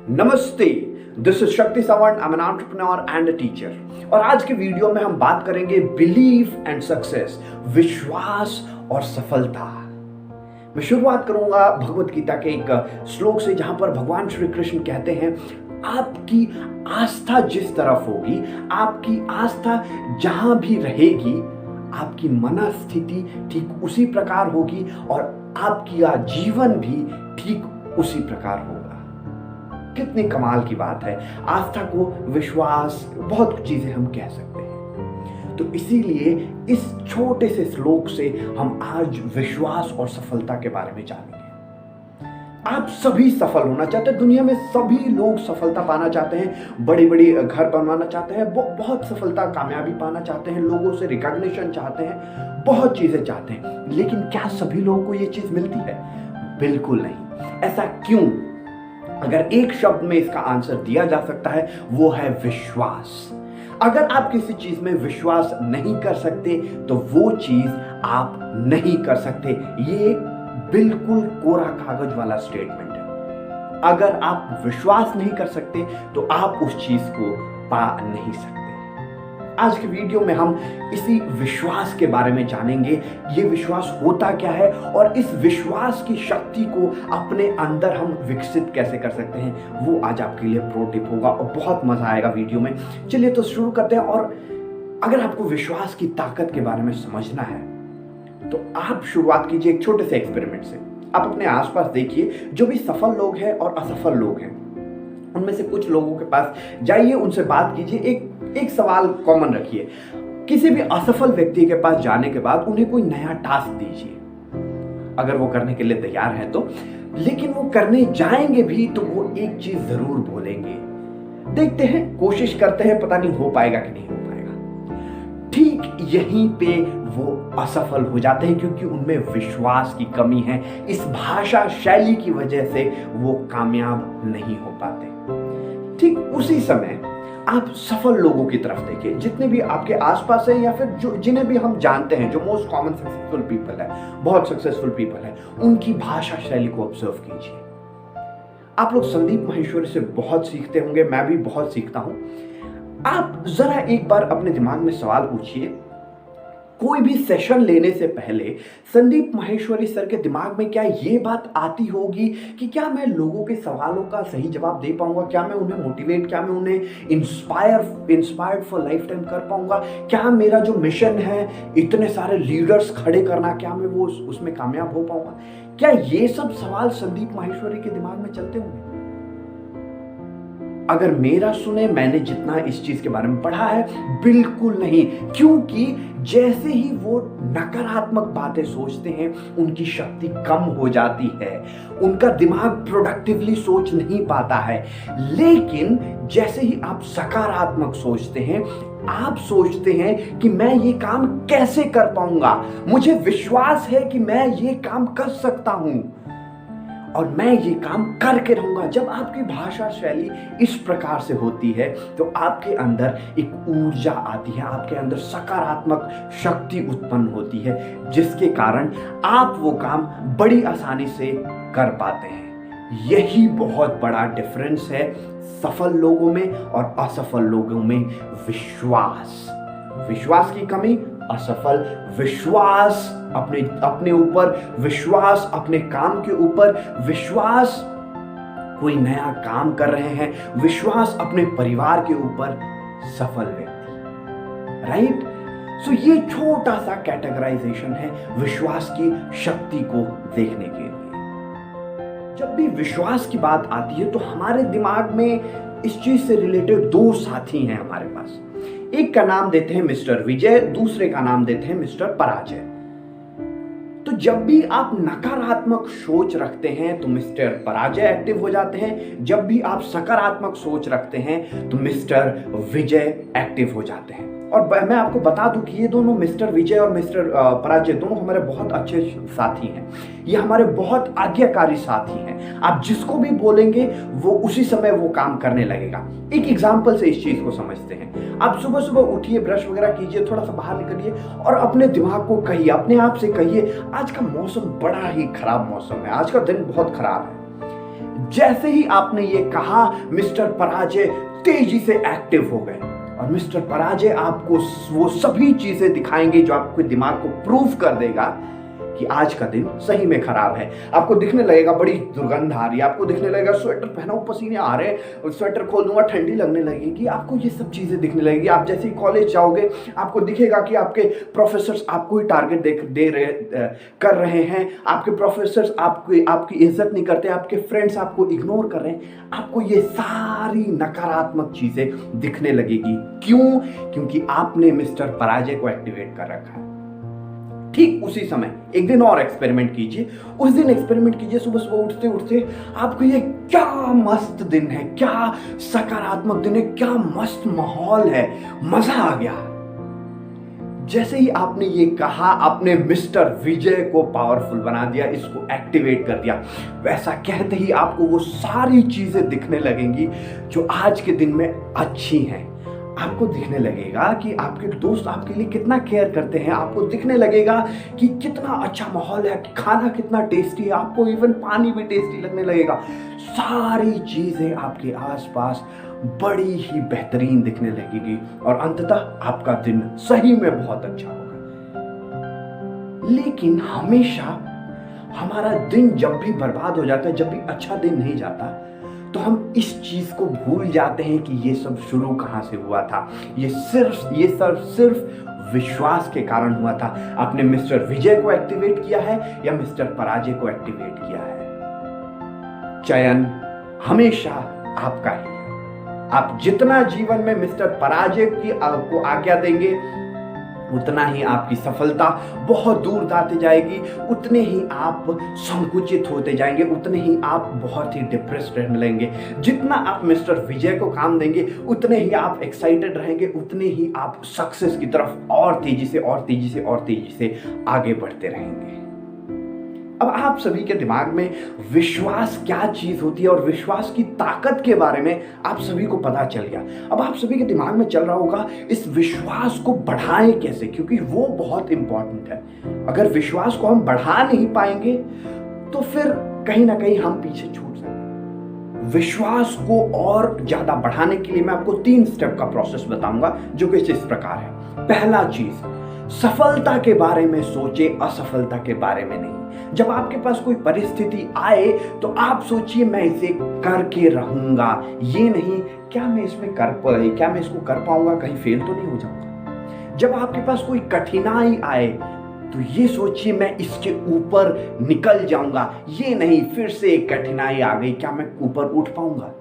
नमस्ते, this is शक्ति Sawant. I am an entrepreneur and a teacher. और आज के वीडियो में हम बात करेंगे बिलीफ एंड सक्सेस, विश्वास और सफलता। मैं शुरुआत करूंगा भगवत गीता के एक श्लोक से, जहां पर भगवान श्री कृष्ण कहते हैं, आपकी आस्था जिस तरफ होगी, आपकी आस्था जहां भी रहेगी, आपकी मनस्थिति ठीक उसी प्रकार होगी और आपका जीवन भी ठीक उसी प्रकार होगा। कितनी कमाल की बात है। आस्था को विश्वास, बहुत चीजें हम कह सकते हैं। तो इसीलिए इस छोटे से श्लोक से हम आज विश्वास और सफलता के बारे में जानेंगे। आप सभी सफल होना चाहते हैं, दुनिया में सभी लोग सफलता पाना चाहते हैं, बड़ी बड़ी घर बनवाना चाहते हैं, बहुत सफलता कामयाबी पाना चाहते हैं, लोगों से रिकॉग्निशन चाहते हैं, बहुत चीजें चाहते हैं। लेकिन क्या सभी लोगों को ये चीज मिलती है? बिल्कुल नहीं। ऐसा क्यों? अगर एक शब्द में इसका आंसर दिया जा सकता है, वो है विश्वास। अगर आप किसी चीज में विश्वास नहीं कर सकते तो वो चीज आप नहीं कर सकते। ये बिल्कुल कोरा कागज वाला स्टेटमेंट है। अगर आप विश्वास नहीं कर सकते तो आप उस चीज को पा नहीं सकते। आज के वीडियो में हम इसी विश्वास के बारे में जानेंगे। ये विश्वास होता क्या है और इस विश्वास की शक्ति को अपने अंदर हम विकसित कैसे कर सकते हैं, वो आज आपके लिए प्रो टिप होगा और बहुत मजा आएगा वीडियो में। चलिए तो शुरू करते हैं। और अगर आपको विश्वास की ताकत के बारे में समझना है तो आप शुरुआत कीजिए एक छोटे से एक्सपेरिमेंट से। आप अपने आसपास देखिए, जो भी सफल लोग हैं और असफल लोग हैं, उनमें से कुछ लोगों के पास जाइए, उनसे बात कीजिए। एक सवाल कॉमन रखिए। किसी भी असफल व्यक्ति के पास जाने के बाद उन्हें कोई नया टास्क दीजिए, अगर वो करने के लिए तैयार है तो। लेकिन वो करने जाएंगे भी तो वो एक चीज जरूर बोलेंगे, देखते हैं, कोशिश करते हैं, पता नहीं हो पाएगा कि नहीं हो पाएगा। ठीक यहीं पे वो असफल हो जाते हैं, क्योंकि उनमें विश्वास की कमी है। इस भाषा शैली की वजह से वो कामयाब नहीं हो पाते। ठीक उसी समय आप सफल लोगों की तरफ देखिए, जितने भी आपके आसपास हैं या फिर जो जिन्हें भी हम जानते हैं, जो मोस्ट कॉमन सक्सेसफुल पीपल है, बहुत सक्सेसफुल पीपल है, उनकी भाषा शैली को ऑब्जर्व कीजिए। आप लोग संदीप माहेश्वरी से बहुत सीखते होंगे, मैं भी बहुत सीखता हूं। आप जरा एक बार अपने दिमाग में सवाल पूछिए, कोई भी सेशन लेने से पहले संदीप माहेश्वरी सर के दिमाग में क्या ये बात आती होगी कि क्या मैं लोगों के सवालों का सही जवाब दे पाऊंगा, क्या मैं उन्हें मोटिवेट, क्या मैं उन्हें इंस्पायर्ड फॉर लाइफ टाइम कर पाऊंगा, क्या मेरा जो मिशन है इतने सारे लीडर्स खड़े करना, क्या मैं वो उसमें कामयाब हो पाऊंगा? क्या ये सब सवाल संदीप माहेश्वरी के दिमाग में चलते होंगे? अगर मेरा सुने, मैंने जितना इस चीज के बारे में पढ़ा है, बिल्कुल नहीं। क्योंकि जैसे ही वो नकारात्मक बातें सोचते हैं, उनकी शक्ति कम हो जाती है, उनका दिमाग प्रोडक्टिवली सोच नहीं पाता है। लेकिन जैसे ही आप सकारात्मक सोचते हैं, आप सोचते हैं कि मैं ये काम कैसे कर पाऊंगा, मुझे विश्वास है कि मैं ये काम कर सकता हूं और मैं ये काम करके रहूंगा। जब आपकी भाषा शैली इस प्रकार से होती है तो आपके अंदर एक ऊर्जा आती है, आपके अंदर सकारात्मक शक्ति उत्पन्न होती है, जिसके कारण आप वो काम बड़ी आसानी से कर पाते हैं। यही बहुत बड़ा डिफरेंस है सफल लोगों में और असफल लोगों में। विश्वास की कमी, असफल। विश्वास अपने ऊपर, विश्वास अपने काम के ऊपर, विश्वास कोई नया काम कर रहे हैं, विश्वास अपने परिवार के ऊपर, सफल व्यक्ति। राइट? सो ये छोटा सा कैटेगराइजेशन है विश्वास की शक्ति को देखने के लिए। जब भी विश्वास की बात आती है तो हमारे दिमाग में इस चीज से रिलेटेड दो साथी हैं हमारे पास। एक का नाम देते हैं मिस्टर विजय, दूसरे का नाम देते हैं मिस्टर पराजय। तो जब भी आप नकारात्मक सोच रखते हैं तो मिस्टर पराजय एक्टिव हो जाते हैं, जब भी आप सकारात्मक सोच रखते हैं तो मिस्टर विजय एक्टिव हो जाते हैं। और मैं आपको बता दूं कि ये दोनों मिस्टर विजय और मिस्टर पराजय दोनों हमारे बहुत अच्छे साथी हैं। ये हमारे बहुत आज्ञाकारी साथी हैं। आप जिसको भी बोलेंगे वो उसी समय वो काम करने लगेगा। एक एग्जाम्पल से इस चीज को समझते हैं। आप सुबह सुबह उठिए, ब्रश वगैरह कीजिए, थोड़ा सा बाहर निकलिए और अपने दिमाग को कहिए, अपने आप से कहिए, आज का मौसम बड़ा ही खराब मौसम है, आज का दिन बहुत खराब है। जैसे ही आपने ये कहा, मिस्टर पराजय तेजी से एक्टिव हो गए और मिस्टर पराजय आपको वो सभी चीजें दिखाएंगे जो आपके दिमाग को प्रूव कर देगा कि आज का दिन सही में खराब है। आपको दिखने लगेगा बड़ी दुर्गंध आ रही है, आपको दिखने लगेगा स्वेटर पहनाओ पसीने आ रहे हैं, स्वेटर खोल दूंगा ठंडी लगने लगेगी, आपको ये सब चीजें दिखने लगेगी। आप जैसे ही कॉलेज जाओगे आपको दिखेगा कि आपके प्रोफेसर्स आपको ही टारगेट कर रहे हैं, आपके प्रोफेसर्स आपकी इज्जत नहीं करते, आपके फ्रेंड्स आपको इग्नोर कर रहे हैं। आपको ये सारी नकारात्मक चीजें दिखने लगेगी। क्यों? क्योंकि आपने मिस्टर पराजय को एक्टिवेट कर रखा है। ठीक उसी समय एक दिन और एक्सपेरिमेंट कीजिए। उस दिन एक्सपेरिमेंट कीजिए, सुबह सुबह उठते उठते आपको ये क्या मस्त दिन है, क्या सकारात्मक दिन है, क्या मस्त माहौल है, मजा आ गया। जैसे ही आपने ये कहा, आपने मिस्टर विजय को पावरफुल बना दिया, इसको एक्टिवेट कर दिया। वैसा कहते ही आपको वो सारी चीजें दिखने लगेंगी जो आज के दिन में अच्छी हैं। आपको दिखने लगेगा कि आपके दोस्त आपके लिए कितना केयर करते हैं, आपको दिखने लगेगा कि कितना अच्छा माहौल है, खाना कितना टेस्टी है, आपको इवन पानी भी टेस्टी लगने लगेगा। सारी चीजें आपके आसपास बड़ी ही बेहतरीन दिखने लगेगी और अंततः आपका दिन सही में बहुत अच्छा होगा। लेकिन हमेशा हमारा दिन जब भी बर्बाद हो जाता है, जब भी अच्छा दिन नहीं जाता, तो हम इस चीज को भूल जाते हैं कि ये सब शुरू कहां से हुआ था। ये सिर्फ विश्वास के कारण हुआ था। आपने मिस्टर विजय को एक्टिवेट किया है या मिस्टर पराजय को एक्टिवेट किया है। चयन हमेशा आपका ही है। आप जितना जीवन में मिस्टर पराजय को आज्ञा देंगे, उतना ही आपकी सफलता बहुत दूर जाती जाएगी, उतने ही आप संकुचित होते जाएंगे, उतने ही आप बहुत ही डिप्रेस्ड रहने लगेंगे। जितना आप मिस्टर विजय को काम देंगे, उतने ही आप एक्साइटेड रहेंगे, उतने ही आप सक्सेस की तरफ और तेजी से आगे बढ़ते रहेंगे। अब आप सभी के दिमाग में विश्वास क्या चीज होती है और विश्वास की ताकत के बारे में आप सभी को पता चल गया। अब आप सभी के दिमाग में चल रहा होगा इस विश्वास को बढ़ाएं कैसे, क्योंकि वो बहुत इंपॉर्टेंट है। अगर विश्वास को हम बढ़ा नहीं पाएंगे तो फिर कहीं ना कहीं हम पीछे छूट सकते हैं। विश्वास को और ज्यादा बढ़ाने के लिए मैं आपको 3 स्टेप का प्रोसेस बताऊंगा जो कि इस प्रकार है। पहला चीज, सफलता के बारे में सोचे, असफलता के बारे में नहीं। जब आपके पास कोई परिस्थिति आए तो आप सोचिए मैं इसे करके रहूंगा, ये नहीं क्या मैं इसको कर पाऊंगा, कहीं फेल तो नहीं हो जाऊंगा। जब आपके पास कोई कठिनाई आए तो ये सोचिए मैं इसके ऊपर निकल जाऊंगा, ये नहीं फिर से एक कठिनाई आ गई, क्या मैं ऊपर उठ पाऊंगा।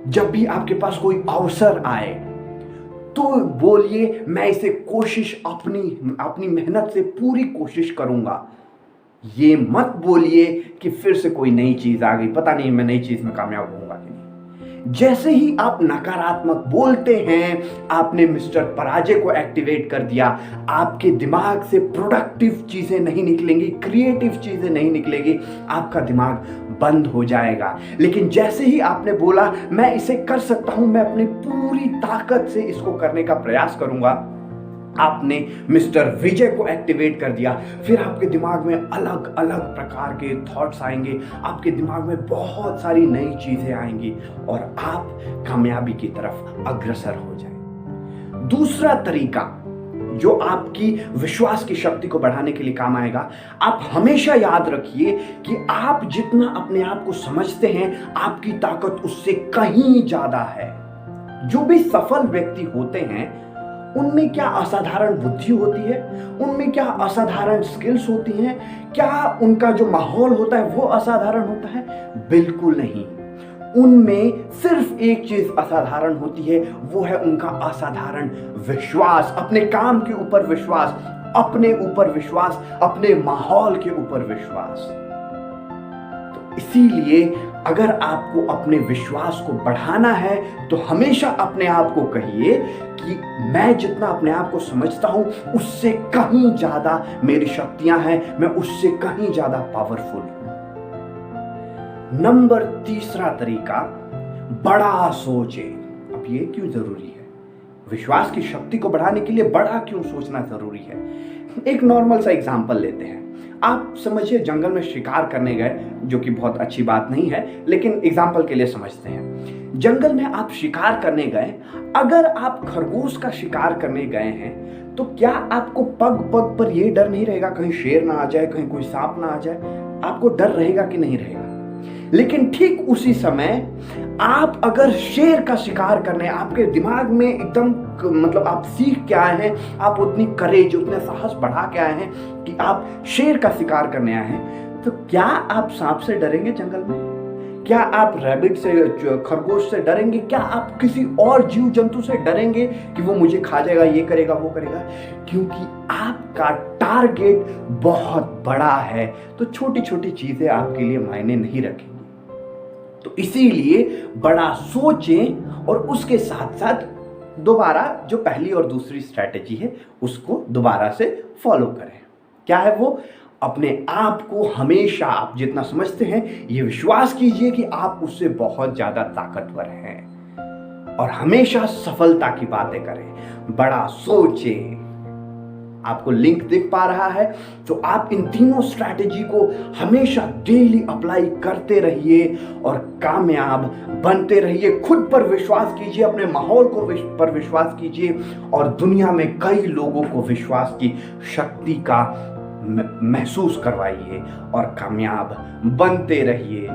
जब भी आपके पास कोई अवसर आए तो बोलिए मैं इसे अपनी मेहनत से पूरी कोशिश करूंगा। ये मत बोलिए कि फिर से कोई नई चीज आ गई, पता नहीं मैं नई चीज में कामयाब होऊंगा कि नहीं। जैसे ही आप नकारात्मक बोलते हैं, आपने मिस्टर पराजय को एक्टिवेट कर दिया। आपके दिमाग से प्रोडक्टिव चीजें नहीं निकलेंगी, क्रिएटिव चीजें नहीं निकलेगी, आपका दिमाग बंद हो जाएगा। लेकिन जैसे ही आपने बोला मैं इसे कर सकता हूं, मैं अपनी पूरी ताकत से इसको करने का प्रयास करूंगा, आपने मिस्टर विजय को एक्टिवेट कर दिया। फिर आपके दिमाग में अलग अलग प्रकार के थॉट्स आएंगे, आपके दिमाग में बहुत सारी नई चीजें आएंगी और आप कामयाबी की तरफ अग्रसर हो जाएं। दूसरा तरीका जो आपकी विश्वास की शक्ति को बढ़ाने के लिए काम आएगा, आप हमेशा याद रखिए कि आप जितना अपने आप को समझते हैं, आपकी ताकत उससे कहीं ज्यादा है। जो भी सफल व्यक्ति होते हैं उनमें क्या असाधारण बुद्धि होती है, उनमें क्या असाधारण स्किल्स होती हैं, क्या उनका जो माहौल होता है वो असाधारण होता है? बिल्कुल नहीं। उनमें सिर्फ एक चीज असाधारण होती है, वो है उनका असाधारण विश्वास, अपने काम के ऊपर विश्वास, अपने ऊपर विश्वास, अपने माहौल के ऊपर विश्वास। तो इसीलिए अगर आपको अपने विश्वास को बढ़ाना है तो हमेशा अपने आप को कहिए कि मैं जितना अपने आप को समझता हूं उससे कहीं ज्यादा मेरी शक्तियां हैं, मैं उससे कहीं ज्यादा पावरफुल हूं। नंबर 3 तरीका, बड़ा सोचे। अब ये क्यों जरूरी है? विश्वास की शक्ति को बढ़ाने के लिए बड़ा क्यों सोचना जरूरी है? एक नॉर्मल सा एग्जांपल लेते हैं। आप समझिए जंगल में शिकार करने गए, जो कि बहुत अच्छी बात नहीं है, लेकिन एग्जांपल के लिए समझते हैं। जंगल में आप शिकार करने गए, अगर आप खरगोश का शिकार करने गए हैं तो क्या आपको पग पग पर यह डर नहीं रहेगा कहीं शेर ना आ जाए, कहीं कोई सांप ना आ जाए? आपको डर रहेगा कि नहीं रहेगा? लेकिन ठीक उसी समय आप अगर शेर का शिकार करने, आपके दिमाग में एकदम मतलब आप सीख के आए हैं, आप उतनी करेज, उतने साहस बढ़ा के आए हैं कि आप शेर का शिकार करने आए हैं, तो क्या आप सांप से डरेंगे जंगल में? क्या आप रैबिट से, खरगोश से डरेंगे? क्या आप किसी और जीव जंतु से डरेंगे कि वो मुझे खा जाएगा, ये करेगा, वो करेगा? क्योंकि आपका टारगेट बहुत बड़ा है, तो छोटी छोटी चीजें आपके लिए मायने नहीं रखेंगी। तो इसीलिए बड़ा सोचें और उसके साथ साथ दोबारा जो पहली और दूसरी स्ट्रैटेजी है उसको दोबारा से फॉलो करें। क्या है वो? अपने आप को हमेशा, आप जितना समझते हैं, ये विश्वास कीजिए कि आप उससे बहुत ज्यादा ताकतवर हैं और हमेशा सफलता की बातें करें। बड़ा सोचें। आपको लिंक दिख पा रहा है तो आप इन तीनों स्ट्रैटेजी को हमेशा डेली अप्लाई करते रहिए और कामयाब बनते रहिए। खुद पर विश्वास कीजिए, अपने माहौल को पर विश्वास कीजिए और दुनिया में कई लोगों को विश्वास की शक्ति का महसूस करवाइए और कामयाब बनते रहिए।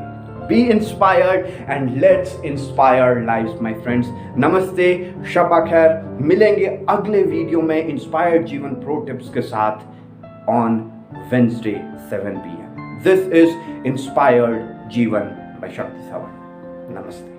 Be inspired and let's inspire lives, my friends. नमस्ते, शब्बा खैर। मिलेंगे अगले वीडियो में इंस्पायर्ड जीवन प्रो टिप्स के साथ on Wednesday 7 PM. This is inspired जीवन by शक्ति सावन। नमस्ते।